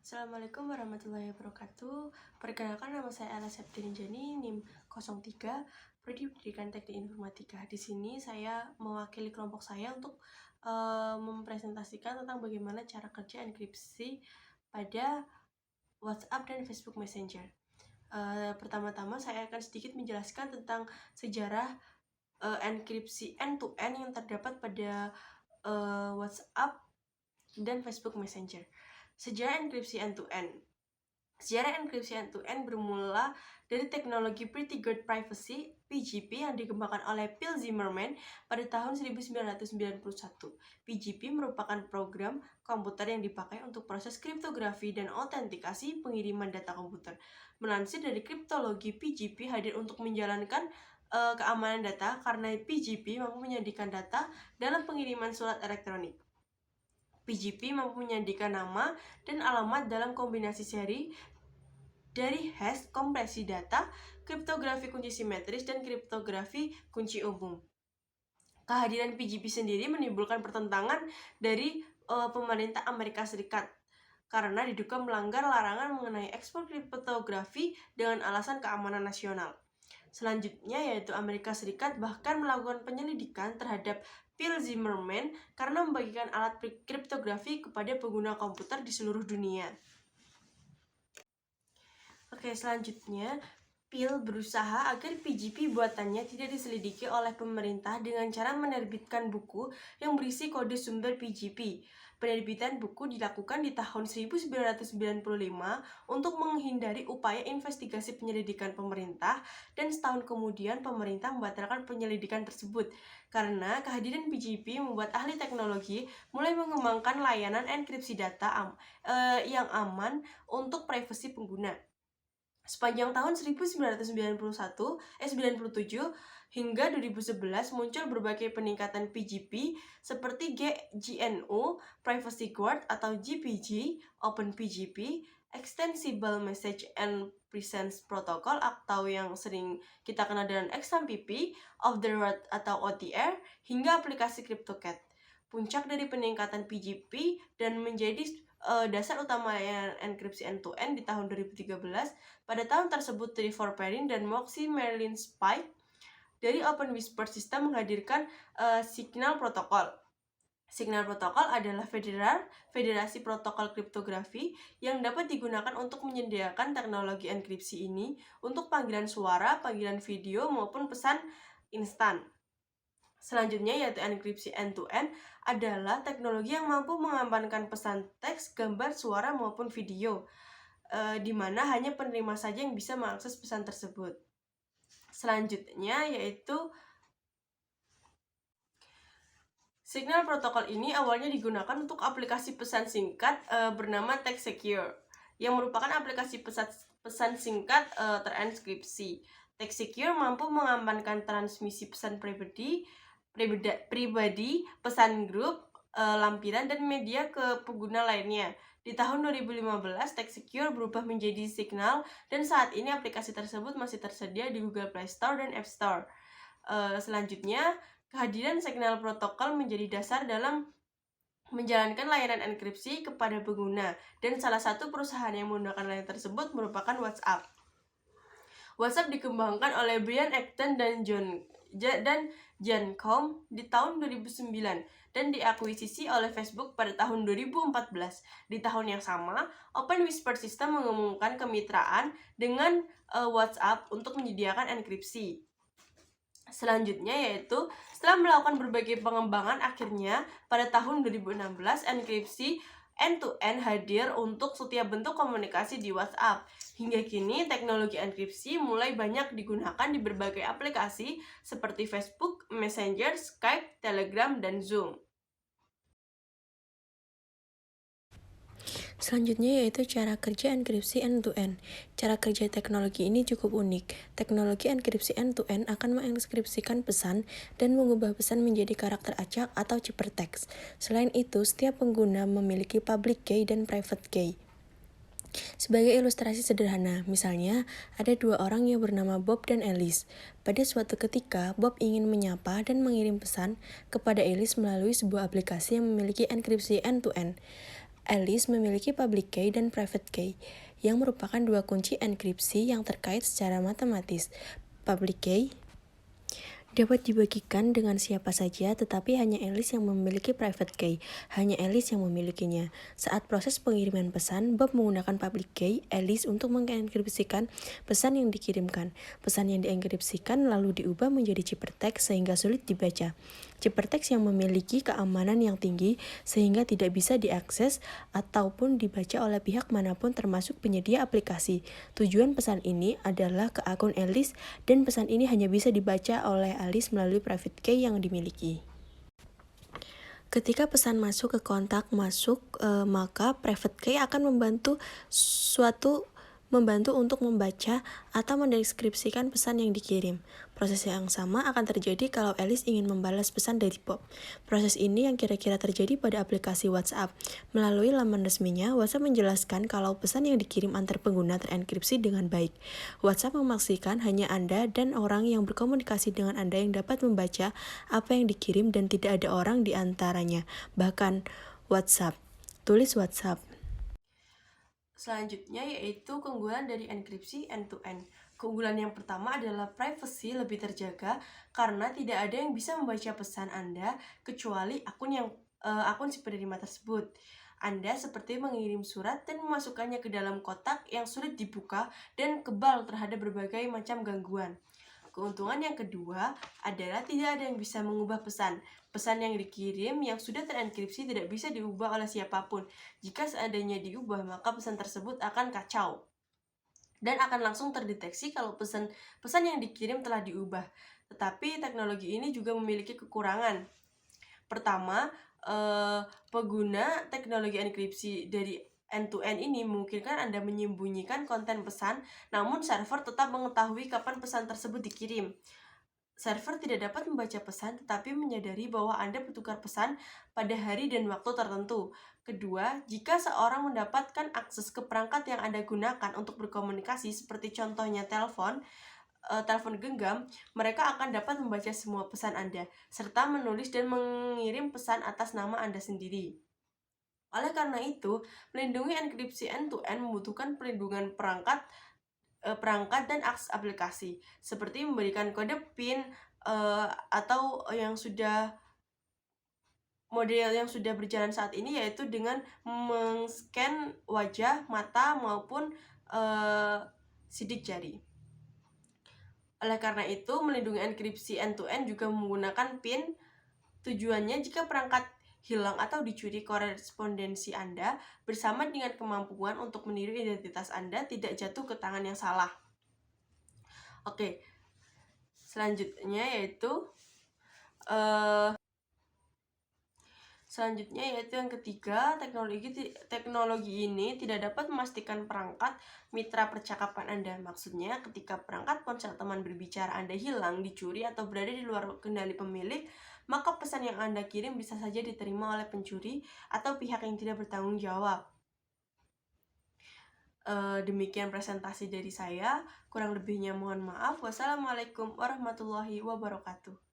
Assalamualaikum warahmatullahi wabarakatuh. Perkenalkan, nama saya Ella Septirinjani, NIM 03, Prodi Pendidikan Teknik Informatika. Di sini saya mewakili kelompok saya untuk mempresentasikan tentang bagaimana cara kerja enkripsi pada WhatsApp dan Facebook Messenger. Pertama-tama saya akan sedikit menjelaskan tentang sejarah enkripsi end-to-end yang terdapat pada WhatsApp dan Facebook Messenger. Sejarah enkripsi end-to-end. Sejarah enkripsi end-to-end bermula dari teknologi Pretty Good Privacy (PGP) yang dikembangkan oleh Phil Zimmermann pada tahun 1991. PGP merupakan program komputer yang dipakai untuk proses kriptografi dan autentikasi pengiriman data komputer. Melansir dari kriptologi, PGP hadir untuk menjalankan keamanan data karena PGP mampu menyajikan data dalam pengiriman surat elektronik. PGP mampu menyajikan nama dan alamat dalam kombinasi seri dari hash, kompresi data, kriptografi kunci simetris, dan kriptografi kunci umum. Kehadiran PGP sendiri menimbulkan pertentangan dari pemerintah Amerika Serikat karena diduga melanggar larangan mengenai ekspor kriptografi dengan alasan keamanan nasional. Selanjutnya yaitu Amerika Serikat bahkan melakukan penyelidikan terhadap Phil Zimmermann karena membagikan alat kriptografi kepada pengguna komputer di seluruh dunia. Oke, selanjutnya Phil berusaha agar PGP buatannya tidak diselidiki oleh pemerintah dengan cara menerbitkan buku yang berisi kode sumber PGP. Penerbitan buku dilakukan di tahun 1995 untuk menghindari upaya investigasi penyelidikan pemerintah, dan setahun kemudian pemerintah membatalkan penyelidikan tersebut. Karena kehadiran PGP membuat ahli teknologi mulai mengembangkan layanan enkripsi data yang aman untuk privasi pengguna. Sepanjang tahun 1997 hingga 2011 muncul berbagai peningkatan PGP seperti GNU, Privacy Guard atau GPG, OpenPGP, Extensible Message and Presence Protocol atau yang sering kita kenal dengan XMPP, Off the Record atau OTR, hingga aplikasi CryptoCat. Puncak dari peningkatan PGP dan menjadi dasar utama enkripsi end-to-end di tahun 2013. Pada tahun tersebut, Trevor Perrin dan Moxie Merlin Spike dari Open Whisper System menghadirkan Signal Protocol. Signal Protocol adalah federasi protokol kriptografi yang dapat digunakan untuk menyediakan teknologi enkripsi ini untuk panggilan suara, panggilan video, maupun pesan instan. Selanjutnya yaitu enkripsi end-to-end adalah teknologi yang mampu mengamankan pesan teks, gambar, suara, maupun video, di mana hanya penerima saja yang bisa mengakses pesan tersebut. Selanjutnya yaitu Signal Protocol ini awalnya digunakan untuk aplikasi pesan singkat bernama TextSecure, yang merupakan aplikasi pesan singkat terenkripsi. TextSecure mampu mengamankan transmisi pesan pribadi, pesan grup, lampiran, dan media ke pengguna lainnya. Di tahun 2015, TextSecure berubah menjadi Signal, dan saat ini aplikasi tersebut masih tersedia di Google Play Store dan App Store. Selanjutnya, kehadiran Signal Protocol menjadi dasar dalam menjalankan layanan enkripsi kepada pengguna, dan salah satu perusahaan yang menggunakan layanan tersebut merupakan WhatsApp. WhatsApp dikembangkan oleh Brian Acton dan Jan Koum di tahun 2009 dan diakuisisi oleh Facebook pada tahun 2014. Di tahun yang sama, Open Whisper System mengumumkan kemitraan dengan WhatsApp untuk menyediakan enkripsi. Selanjutnya yaitu setelah melakukan berbagai pengembangan, akhirnya pada tahun 2016 enkripsi end-to-end hadir untuk setiap bentuk komunikasi di WhatsApp. Hingga kini teknologi enkripsi mulai banyak digunakan di berbagai aplikasi seperti Facebook, Messenger, Skype, Telegram, dan Zoom. Selanjutnya yaitu cara kerja enkripsi end-to-end. Cara kerja teknologi ini cukup unik. Teknologi enkripsi end-to-end akan mengenkripsikan pesan dan mengubah pesan menjadi karakter acak atau ciphertext. Selain itu, setiap pengguna memiliki public key dan private key. Sebagai ilustrasi sederhana, misalnya ada dua orang yang bernama Bob dan Alice. Pada suatu ketika, Bob ingin menyapa dan mengirim pesan kepada Alice melalui sebuah aplikasi yang memiliki enkripsi end-to-end. Alice memiliki public key dan private key, yang merupakan dua kunci enkripsi yang terkait secara matematis. Public key dapat dibagikan dengan siapa saja, tetapi hanya Alice yang memiliki private key. Hanya Alice yang memilikinya. Saat proses pengiriman pesan, Bob menggunakan public key Alice untuk mengenkripsikan pesan yang dikirimkan. Pesan yang dienkripsikan lalu diubah menjadi ciphertext sehingga sulit dibaca. Ciphertext yang memiliki keamanan yang tinggi sehingga tidak bisa diakses ataupun dibaca oleh pihak manapun termasuk penyedia aplikasi. Tujuan pesan ini adalah ke akun Alice dan pesan ini hanya bisa dibaca oleh Alice melalui private key yang dimiliki. Ketika pesan masuk ke kontak maka private key akan membantu untuk membaca atau mendeskripsikan pesan yang dikirim. Proses yang sama akan terjadi kalau Alice ingin membalas pesan dari Bob. Proses ini yang kira-kira terjadi pada aplikasi WhatsApp. Melalui laman resminya, WhatsApp menjelaskan kalau pesan yang dikirim antar pengguna terenkripsi dengan baik. WhatsApp memastikan hanya Anda dan orang yang berkomunikasi dengan Anda yang dapat membaca apa yang dikirim dan tidak ada orang di antaranya. Bahkan WhatsApp. Tulis WhatsApp. Selanjutnya yaitu keunggulan dari enkripsi end-to-end. Keunggulan yang pertama adalah privacy lebih terjaga karena tidak ada yang bisa membaca pesan Anda kecuali akun si penerima tersebut. Anda seperti mengirim surat dan memasukkannya ke dalam kotak yang sulit dibuka dan kebal terhadap berbagai macam gangguan. Keuntungan yang kedua adalah tidak ada yang bisa mengubah pesan. Pesan yang dikirim yang sudah terenkripsi tidak bisa diubah oleh siapapun. Jika seandainya diubah, maka pesan tersebut akan kacau dan akan langsung terdeteksi kalau pesan yang dikirim telah diubah. Tetapi teknologi ini juga memiliki kekurangan. Pertama, pengguna teknologi enkripsi dari end-to-end ini memungkinkan Anda menyembunyikan konten pesan, namun server tetap mengetahui kapan pesan tersebut dikirim. Server tidak dapat membaca pesan tetapi menyadari bahwa Anda bertukar pesan pada hari dan waktu tertentu. Kedua, jika seorang mendapatkan akses ke perangkat yang Anda gunakan untuk berkomunikasi seperti contohnya telepon genggam, mereka akan dapat membaca semua pesan Anda serta menulis dan mengirim pesan atas nama Anda sendiri. Oleh karena itu, melindungi enkripsi end-to-end membutuhkan perlindungan perangkat dan akses aplikasi, seperti memberikan kode PIN atau model yang sudah berjalan saat ini, yaitu dengan men-scan wajah, mata, maupun sidik jari. Oleh karena itu, melindungi enkripsi end-to-end juga menggunakan PIN. Tujuannya jika perangkat hilang atau dicuri, korespondensi Anda bersama dengan kemampuan untuk meniru identitas Anda tidak jatuh ke tangan yang salah. Oke, selanjutnya yaitu yang ketiga, teknologi ini tidak dapat memastikan perangkat mitra percakapan Anda. Maksudnya, ketika perangkat ponsel teman berbicara Anda hilang, dicuri, atau berada di luar kendali pemilik, maka pesan yang Anda kirim bisa saja diterima oleh pencuri atau pihak yang tidak bertanggung jawab. Demikian presentasi dari saya. Kurang lebihnya mohon maaf. Wassalamualaikum warahmatullahi wabarakatuh.